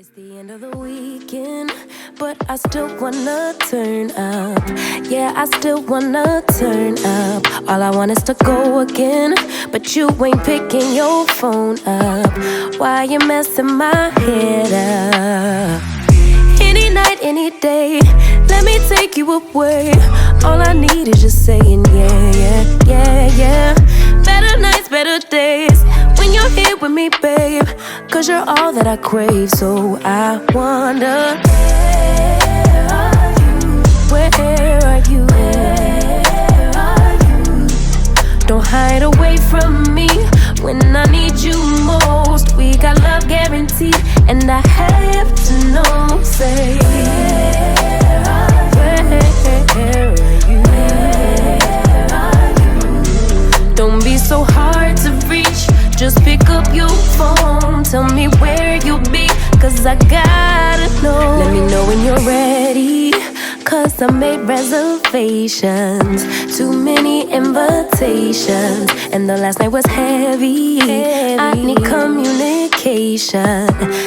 It's the end of the weekend, but I still wanna turn up. Yeah, I still wanna turn up. All I want is to go again, but you ain't picking your phone up. Why you messing my head up? Any night, any day, let me take you away. All I need is just saying yeah, yeah, yeah, yeah. Better nights, better days, when you're here with me, babe. Cause you're all that I crave, so I wonder, where are you? Where are you? Don't hide away from me when I need you most. We got love guaranteed, and I have to know, say, where are you? Don't be so hard to reach, just pick up your phone. Tell me where you'll be, cause I gotta know. Let me know when you're ready, cause I made reservations. Too many invitations, and the last night was heavy. I need communication.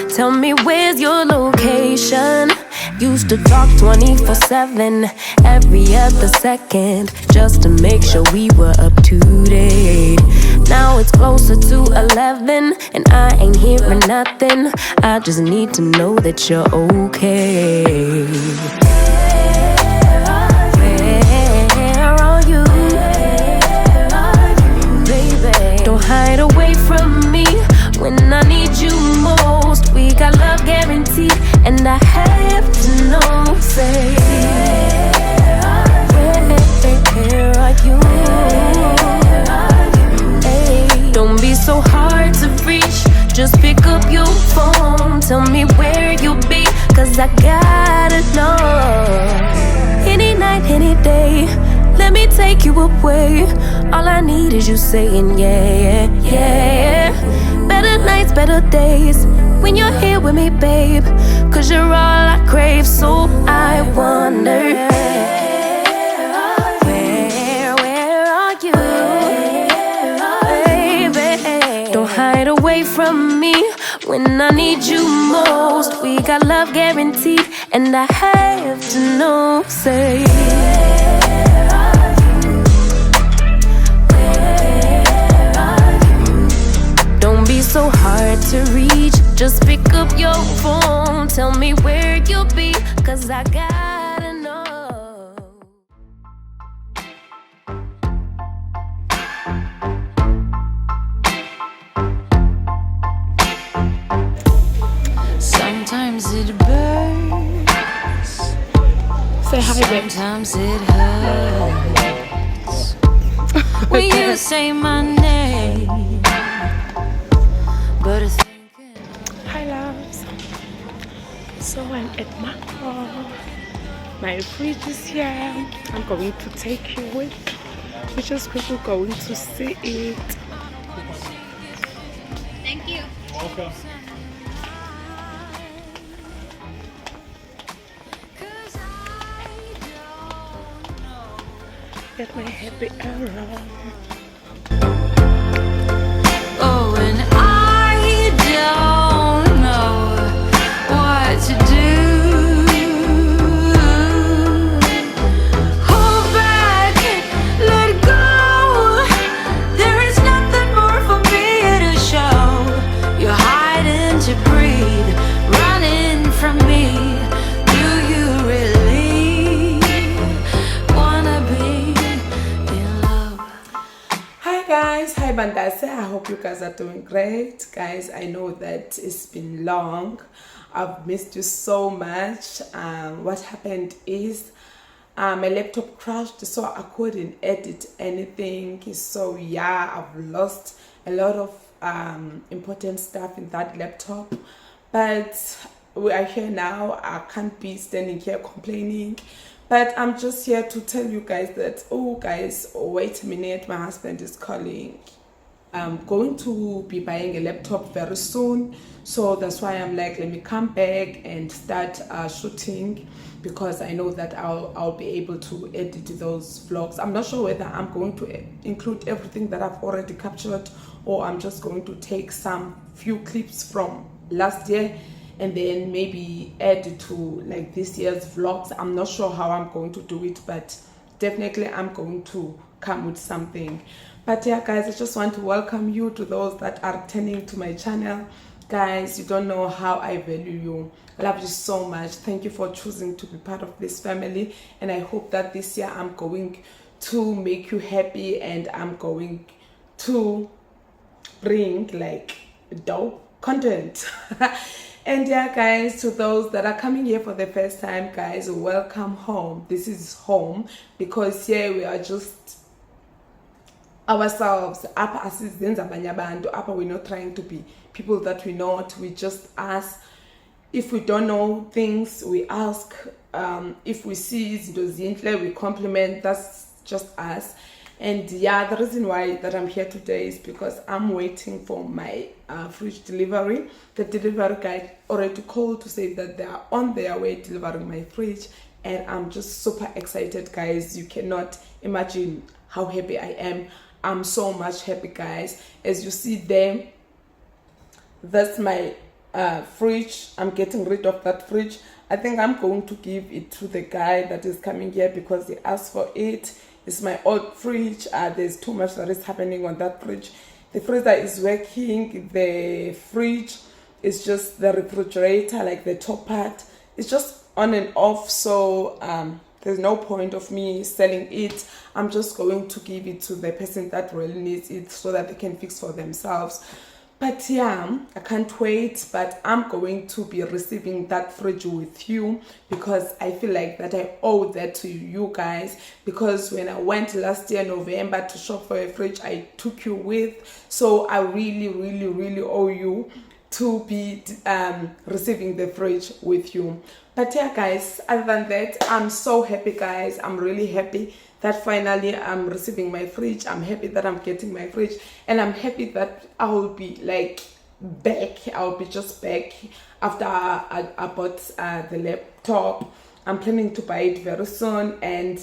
Tell me where's your location. Used to talk 24/7, every other second, just to make sure we were up to date. Now it's closer to 11, and I ain't hearing nothing. I just need to know that you're okay. Where are you? Baby, don't hide away from me when I need you most. We got love guaranteed, and I have to know, say, where are you? Hey, don't be so hard to reach, just pick up your phone. Tell me where you'll be, cause I gotta know. Any night, any day, let me take you away. All I need is you saying yeah, yeah, yeah. Better nights, better days, when you're here with me, babe. Cause you're all I crave, so I wonder, where are you? Baby, don't hide away from me when I need you most. We got love guaranteed, and I have to know, say, don't be so hard to reach, just pick up your phone. Tell me where you'll be, cause I gotta know. Sometimes it burns, Say hi, babe. sometimes it hurts when you say my name. But Hi, loves. So I'm at my home. My fridge is here. I'm going to take you with. We're just quickly going to see it. Thank you. Okay. Get my happy arrow. oh, and I don't know what to do. Hold back, let go. There is nothing more for me to show. You're hiding to breathe, running from me. Do you really wanna be in love? Hi guys, hi Bandase. I hope you guys are doing great. Guys, I know that it's been long. I've missed you so much. What happened is my laptop crashed, so I couldn't edit anything. So yeah, I've lost a lot of important stuff in that laptop, but we are here now. I can't be standing here complaining, but I'm just here to tell you guys that, oh guys, wait a minute, my husband is calling. I'm going to be buying a laptop very soon, so that's why I'm like, let me come back and start shooting, because I know that I'll be able to edit those vlogs. I'm not sure whether I'm going to include everything that I've already captured, or I'm just going to take some few clips from last year and then maybe add it to like this year's vlogs. I'm not sure how I'm going to do it, but definitely I'm going to come with something. But yeah guys, I just want to welcome you to those that are turning to my channel. Guys, you don't know how I value you. I love you so much. Thank you for choosing to be part of this family, and I hope that this year I'm going to make you happy, and I'm going to bring like dope content. And yeah guys, to those that are coming here for the first time, guys, welcome home. This is home, because here we are just ourselves. Apa asizenza abanye abantu. Apa we're not trying to be people that we not. We just ask. If we don't know things, we ask. If we see izinto zinhle, we compliment. That's just us. And yeah, the reason why that I'm here today is because I'm waiting for my fridge delivery. The delivery guy already called to say that they are on their way delivering my fridge, and I'm just super excited, guys. You cannot imagine how happy I am. I'm so much happy, guys. As you see there, that's my fridge. I'm getting rid of that fridge. I think I'm going to give it to the guy that is coming here because he asked for it. It's my old fridge. There's too much that is happening on that fridge. The freezer is working. The fridge is just the refrigerator, like the top part. It's just on and off. So there's no point of me selling it. I'm just going to give it to the person that really needs it so that they can fix for themselves. But yeah, I can't wait. But I'm going to be receiving that fridge with you because I feel like that I owe that to you guys. Because when I went last year November to shop for a fridge, I took you with. So I really owe you to be receiving the fridge with you. But yeah guys, other than that, I'm so happy, guys. I'm really happy that finally I'm receiving my fridge. I'm happy that I'm getting my fridge, and I'm happy that I will be like back. I'll be just back after I bought the laptop. I'm planning to buy it very soon, and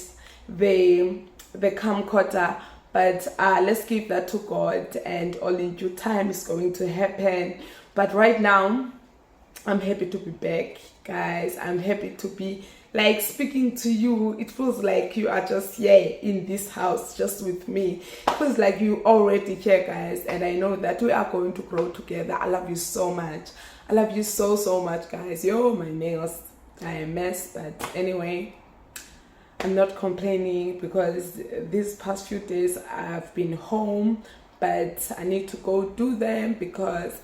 the camcorder. But let's give that to God, and all in due time is going to happen. But right now, I'm happy to be back, guys. I'm happy to be like speaking to you. It feels like you are just here in this house just with me. It feels like you already here, guys, and I know that we are going to grow together. I love you so much. I love you so much, guys. Yo, my nails are a mess, but anyway, I'm not complaining because these past few days I've been home, but I need to go do them because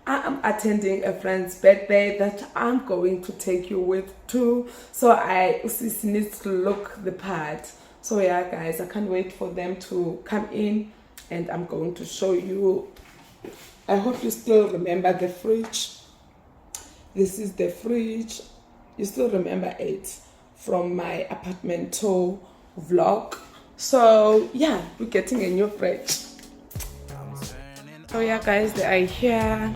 I'm attending a friend's birthday that I'm going to take you with too. So I need to look the part. So yeah guys, I can't wait for them to come in, and I'm going to show you. I hope you still remember the fridge. This is the fridge. You still remember it from my apartment tour vlog. So yeah, we're getting a new fridge. So yeah guys, they are here.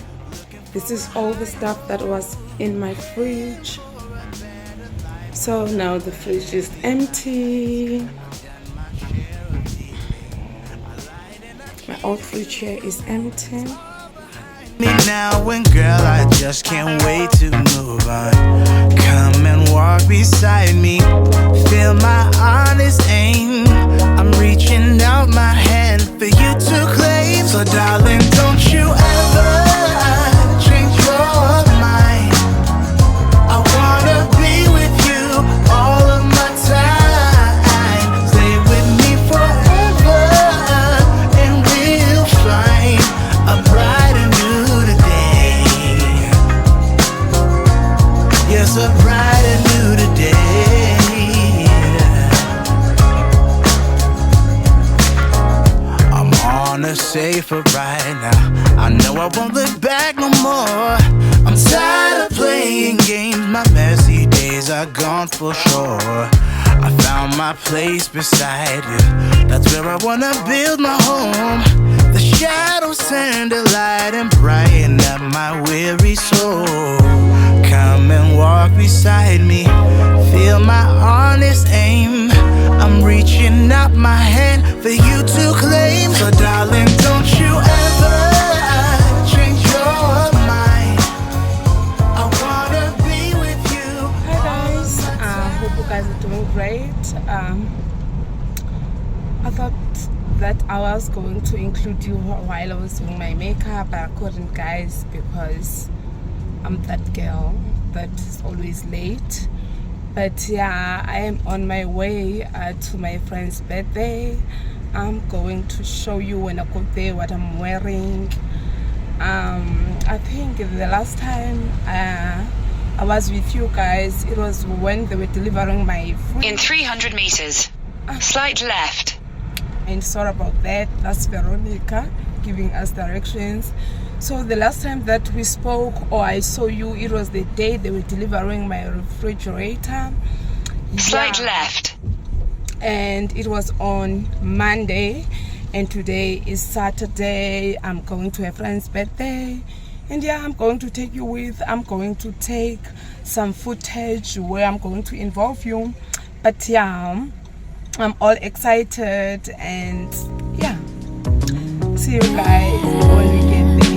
This is all the stuff that was in my fridge. So now the fridge is empty. My old fridge here is empty. Me now and girl, I just can't wait to move on. Come and walk beside me. Feel my honest aim. I'm reaching out my hand for you to claim. So darling, don't you ever change your mind. I wanna be with you all of my time. Stay with me forever, and we'll find a brighter new today. Yes, a brighter new today. I'm on a safer ride now. I know I won't look back no more. I'm tired of playing games. My messy days are gone for sure. I found my place beside you. That's where I wanna build my home. The shadows turn to light and brighten up my weary soul. Come and walk beside me. Feel my honest aim. I'm reaching out my hand for you to claim. So darling, don't you ever change your mind. I great. I thought that I was going to include you while I was doing my makeup, but I couldn't, guys, because I'm that girl that is always late. But yeah, I am on my way to my friend's birthday. I'm going to show you when I go there what I'm wearing. I think the last time I was with you guys, it was when they were delivering my food. In 300 meters, slight left. And sorry about that, that's Veronica giving us directions. So the last time that we spoke or I saw you, it was the day they were delivering my refrigerator. Slight left. And it was on Monday, and today is Saturday. I'm going to a friend's birthday, and yeah, I'm going to take you with. I'm going to take some footage where I'm going to involve you. But yeah, I'm all excited, and yeah, see you guys when we get there.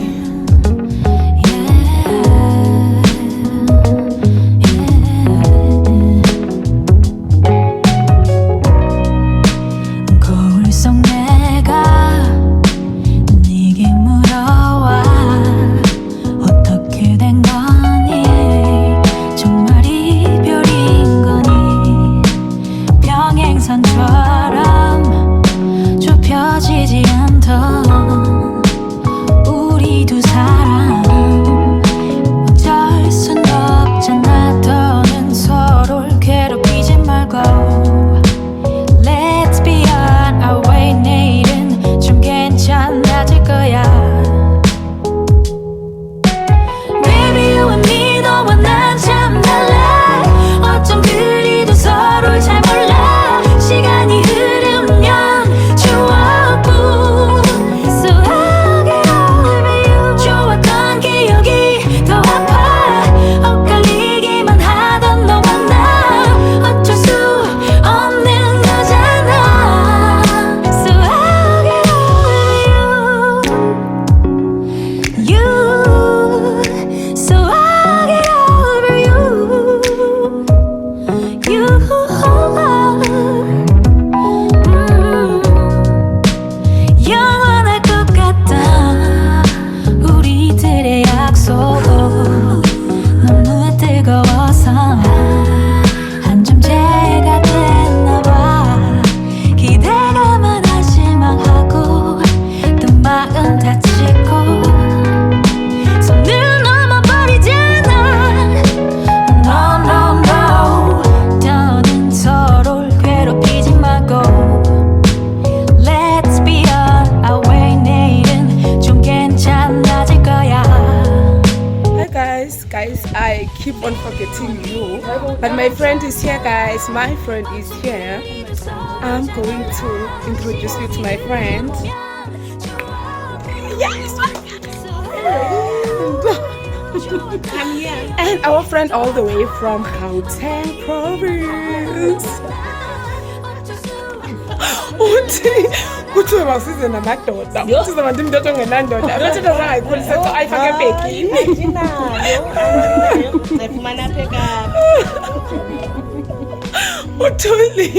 I keep on forgetting you, but my friend is here, guys. My friend is here. I'm going to introduce you to my friend. Yes. Come here. And our friend all the way from Gauteng province. Uthi mawusize namadoda uthi zabantu imntoto ongenandoda abathi azangayikholisa to ayifake ebhekini ayifumana pheka uthuli.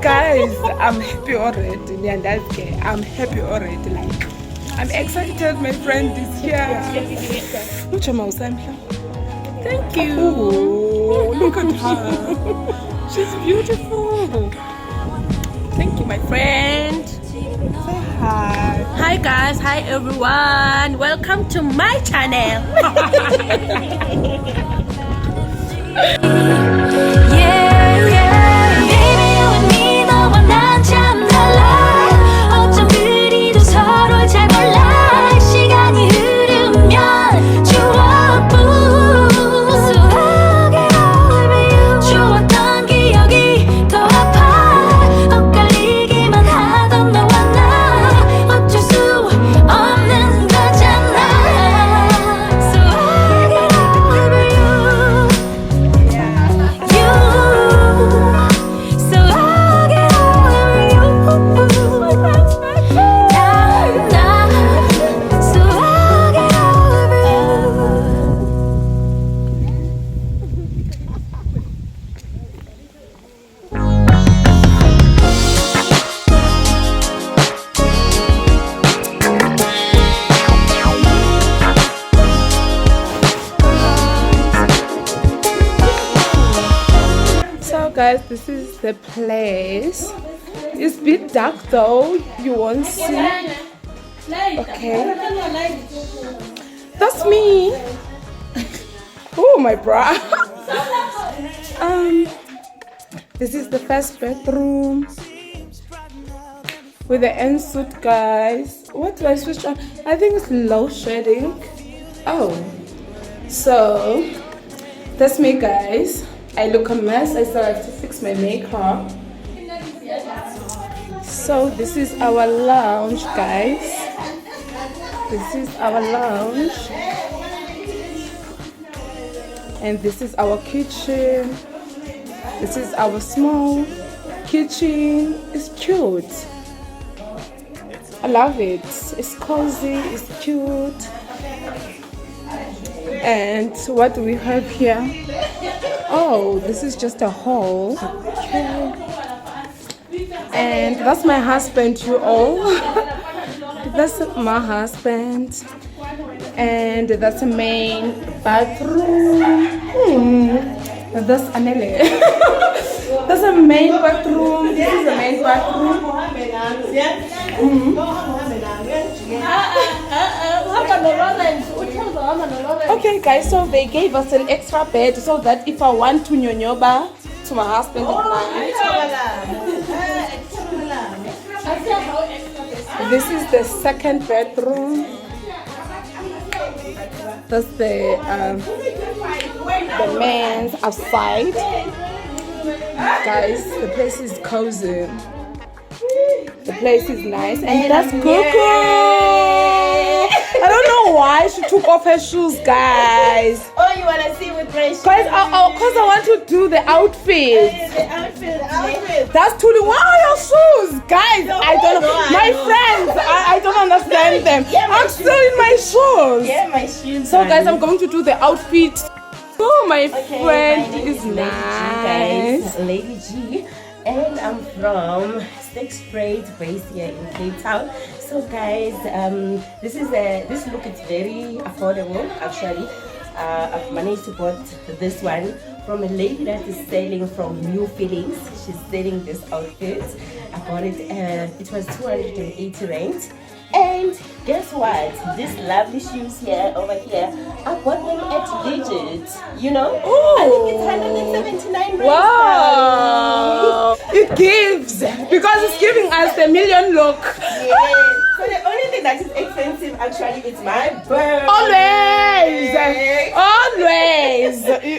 Guys, I'm happy already. Niyandazi ke, I'm happy already. Like, I'm excited. My friend is here. Uthi mawusamhla. Thank you. Oh, look at her. She's beautiful. Thank you, my friend. Say hi. Hi guys, hi everyone, welcome to my channel. guys, this is the place. It's a bit dark though, you won't see. Okay, that's me. Oh, my bra. This is the first bedroom with the ensuite, guys. What do I switch on? I think it's low shading. Oh, so that's me, guys. I look a mess. I still have to fix my makeup. So this is our lounge, guys. This is our lounge. And this is our kitchen. This is our small kitchen. It's cute. I love it. It's cozy, it's cute. And what do we have here? Oh, this is just a hall. Okay. And that's my husband, you all. That's my husband. And that's a main bathroom. That's Anele. That's a main bathroom. This is the main bathroom. Okay, guys, so they gave us an extra bed so that if I want to nyonyoba to my husband at night. This is the second bedroom. That's the man's outside. Guys, the place is cozy. The place is nice, and that's Coco. I don't know why she took off her shoes, guys. Oh, you wanna see with fresh? Guys, cause I want to do the outfit. The outfit. That's totally. Where are your shoes, guys? I don't know. My friends, I don't understand them. I'm still in my shoes. Yeah, my shoes. So, guys, I'm going to do the outfit. Oh, my friend my name is Lady nice. G, guys. Lady G, and I'm from Sixth Grade, based here in Cape Town. So, guys, this look is very affordable. Actually, I've managed to bought this one from a lady that is selling from New Feelings. She's selling this outfit. I bought it. It was 280 rand. And guess what? These lovely shoes here, over here, I bought them at Digit. You know? Ooh. I think it's 179 rand. Wow! It gives because it's giving us the million look. Yes. So the only thing that is expensive actually is my bird. Always.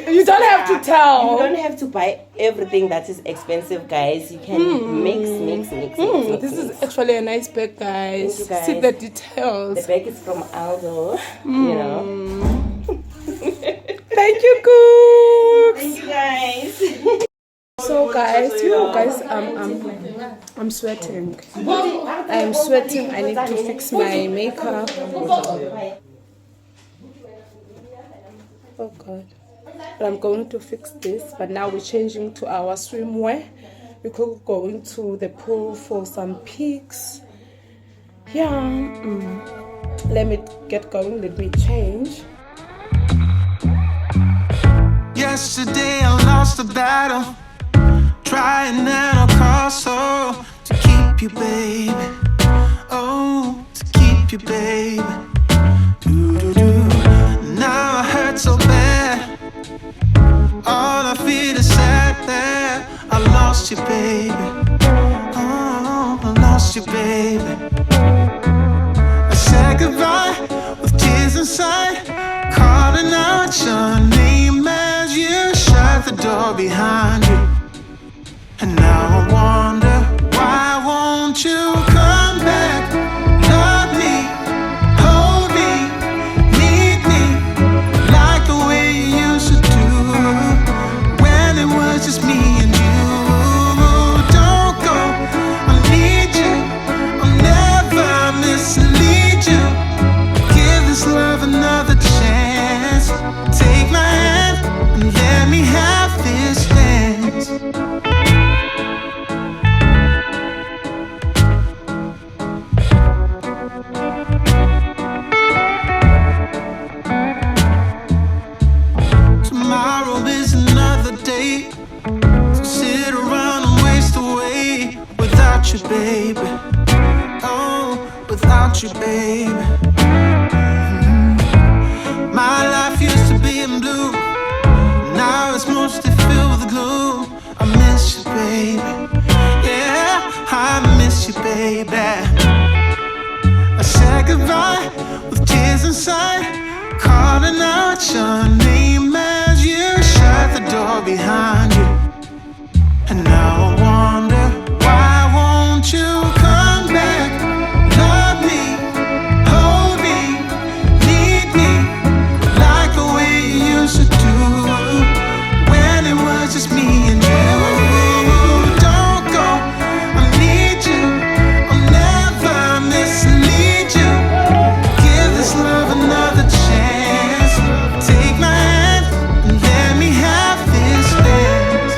You don't have to tell. You don't have to buy everything that is expensive, guys. You can mix. This is actually a nice bag, guys. Thank you, guys. See the details. The bag is from Aldo. You know. Thank you, Cook. Thank you, guys. So, guys, I'm sweating. I'm sweating. I need to fix my makeup. Oh God. But I'm going to fix this. But now we're changing to our swimwear. We're going to the pool for some pics. Yeah. Let me get going. Let me change. Yesterday I lost the battle, trying at all costs, oh, to keep you, baby. Oh, to keep you, baby. Doo-doo-doo. Now I hurt so bad. All I feel is sad that I lost you, baby. Oh, I lost you, baby. I said goodbye with tears inside, calling out your name as you shut the door behind you. And now I wonder, why won't you come back? Love me, hold me, need me, like the way you used to do, when it was just me and you. Don't go, I need you, I'll never mislead you. Give this love another chance. Take my hand and let me have this dance. baby. Oh, without you, baby. My life used to be in blue. Now it's mostly filled with gloom. I miss you, baby. Yeah, I miss you, baby. I said goodbye with tears inside, calling out your name as you shut the door behind you. And now I wonder, why won't you come back? Love me, hold me, need me, like the way you used to do, when it was just me and you. Don't go, I need you, I'll never mislead you. Give this love another chance. Take my hand and let me have this dance.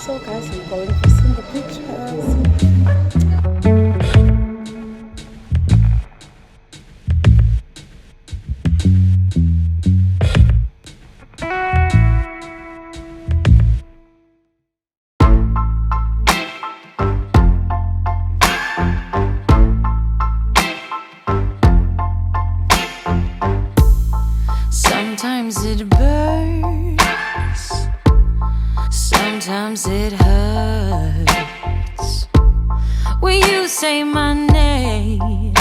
So guys, I'm going to send the pictures. Sometimes it burns, sometimes it hurts when you say my name,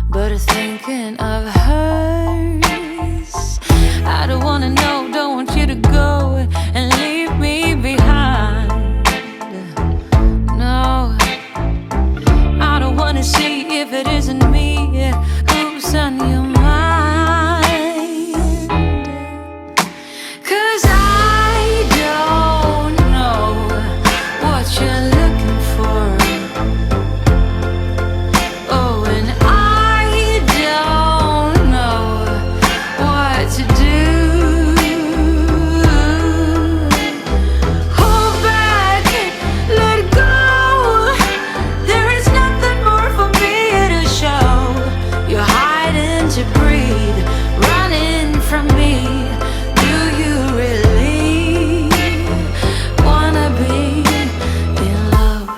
but thinking of hers. I don't wanna know, don't want you to go and leave me behind. No, I don't wanna see if it isn't me who's on your mind. 'Cause I don't know what you're looking for. Oh, and I don't know what to do. Hold back, let go. There is nothing more for me to show. You're hiding to breathe, running from me. Do you really wanna be in love?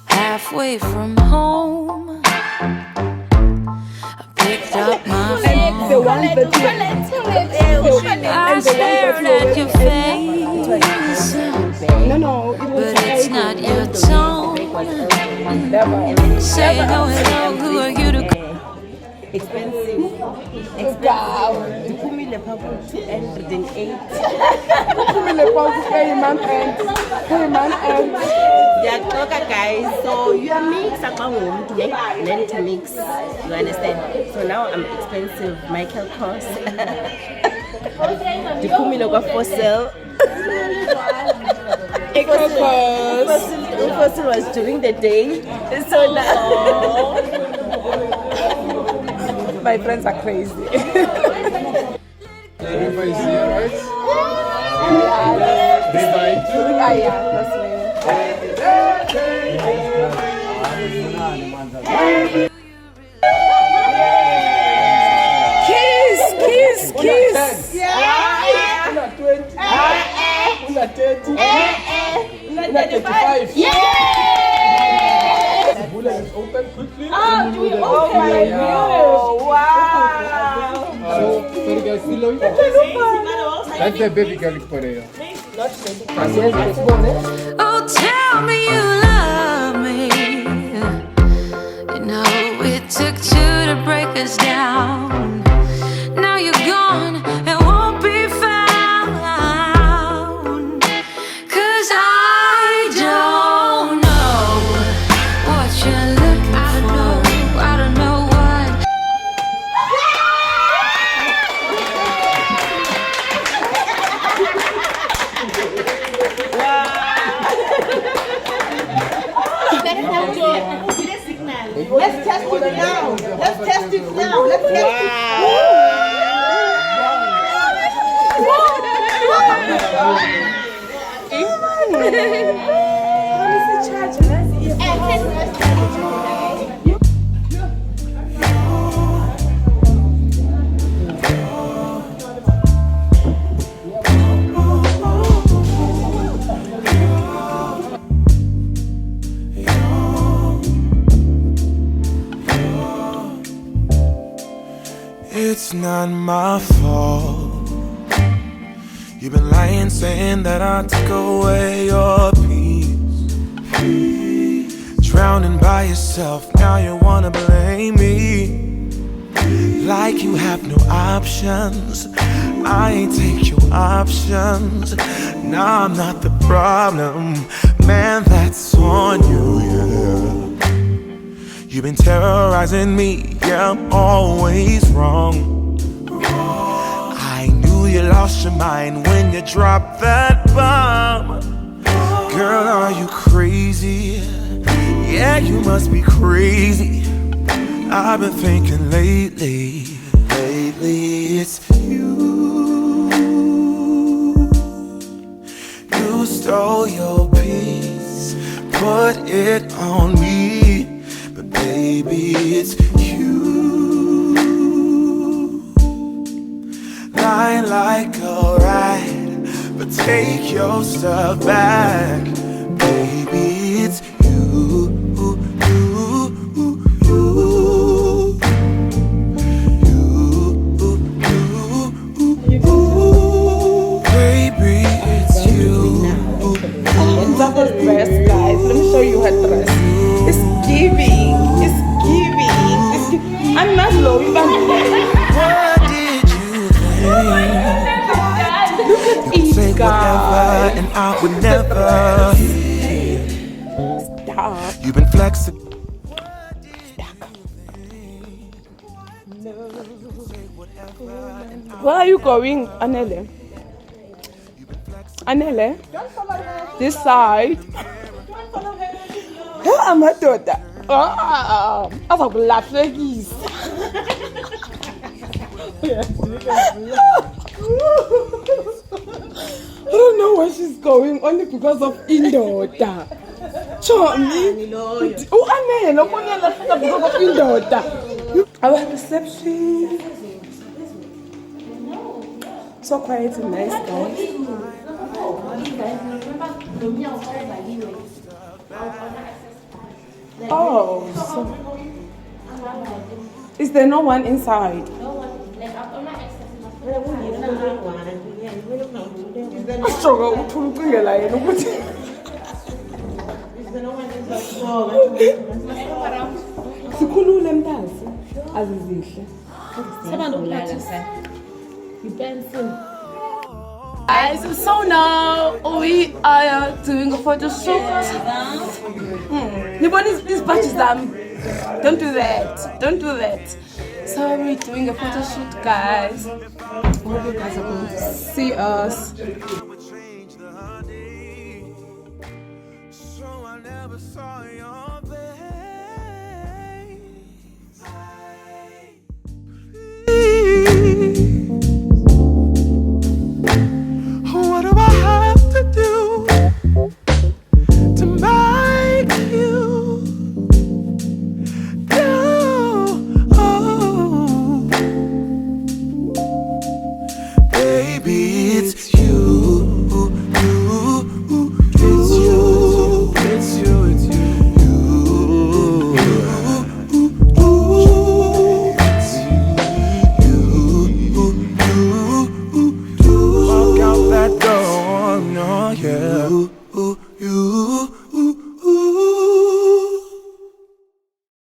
Halfway from home, I picked up my phone. The one that I stared at your face, no, but it's not your tone. Say hello, hello, who are you to Expensive. Wow. Kumile phapo 208. Yaxoka guys, so you are mix to learn to mix. You understand? So now I'm expensive. Michael Kors. Diphumile kwa Fossil. Fossil was during the day. So now My friends are crazy. Everybody's here, right? They buy too. Yeah, that's me. Kiss. Yeah. Una 20. Una 30. Una 35. The bullet is open quickly. So, sorry guys, still love you? That's the baby girl for you. Oh, tell me you love me. You know it took two to break us down. Now you're gone and won't be found. 'Cause I don't know what you're looking for. I don't know what. now. Let's test it now. Let's test It's not my fault. You've been lying, saying that I took away your peace. Drowning by yourself, now you wanna blame me. Like you have no options. I ain't take your options. Now I'm not the problem. Man, that's on you, yeah. You've been terrorizing me, yeah, I'm always wrong. I knew you lost your mind when you dropped that bomb. Girl, are you crazy? Yeah, you must be crazy. I've been thinking lately it's you. You stole your peace, put it on me. But baby, it's you. Lying like a rat, but take your stuff back. Baby, it's you. Baby, it's you. That's her dress, guys. Let me show you her dress. It's giving. It's giving. It's giving. I'm not low, even. What did you think? You say whatever and I would never. Stop. You've been flexing. Where are you going, Anele? Anele? This side. Amadoda. Azakulahlekisa. I don't know where she's going, only because of indoda. Chomi. Oh, Anele, because of indoda. Our reception. So quiet and nice, guys. Oh, so is there no one inside? Sikhulule mntazi azizihle. Guys, so now we are doing a photo shoot. These batches don't do that. Don't do that. So we're doing a photo shoot, guys. I hope you guys are going to see us. So I never saw your